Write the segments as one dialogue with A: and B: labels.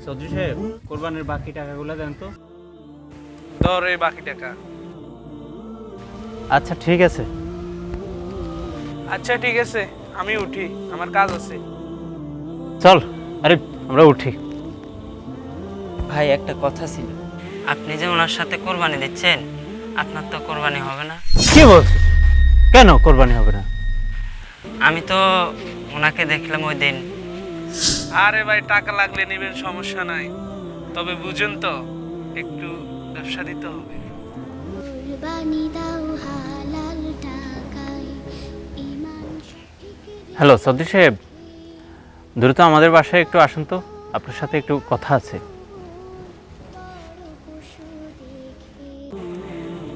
A: চৌধুরী সাহেব, কোরবানির বাকি টাকাগুলো দেন তো।
B: ধর এই বাকি টাকা।
A: আচ্ছা ঠিক আছে।
B: আচ্ছা ঠিক আছে, আমি উঠি, আমার কাজ আছে।
A: চল, আরে আমরা উঠি।
C: ভাই একটা কথা ছিল, আপনি যে ওনার সাথে কোরবানি দিচ্ছেন, আপনার তো কোরবানি হবে না।
A: কি বলছিস? কেন কোরবানি হবে না?
C: আমি তো ওনাকে দেখলাম ওই দিন।
B: আরে ভাই, টাকা লাগলে নেবেন, সমস্যা নাই, তবে বুঝেন তো একটু ব্যবসা দিতে হবে।
A: হ্যালো চৌধুরী সাহেব, দ্রুত আমাদের বাসায় একটু আসুন তো, আপনার সাথে একটু কথা আছে।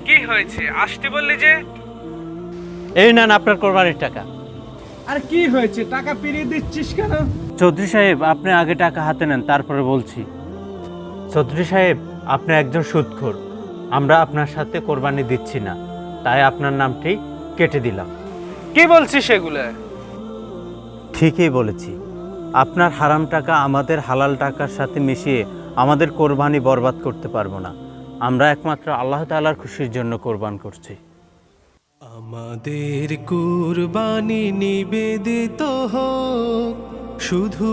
B: কি হয়েছে, আসতে বললি যে?
A: এই নেন আপনার কোরবানির টাকা।
B: আর কি হয়েছে, টাকা ফিরিয়ে দিচ্ছিস কেন?
A: চৌধুরী সাহেব, আপনি আগে টাকা হাতে নেন, তারপরে বলছি। চৌধুরী সাহেব, আপনি একজন সুদখোর। আমরা আপনার সাথে কোরবানি দিচ্ছি না, তাই আপনার নামটি কেটে দিলাম।
B: কি বলছিস এগুলা?
A: ঠিকই বলেছি। আপনার হারাম টাকা আমাদের হালাল টাকার সাথে মিশিয়ে আমাদের কোরবানি বরবাদ করতে পারবো না। আমরা একমাত্র আল্লাহ তাআলার খুশির জন্য কোরবান করছি।
D: আমাদের কুরবানি নিবেদিত হোক শুধু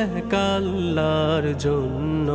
D: এক আল্লাহর জন্য।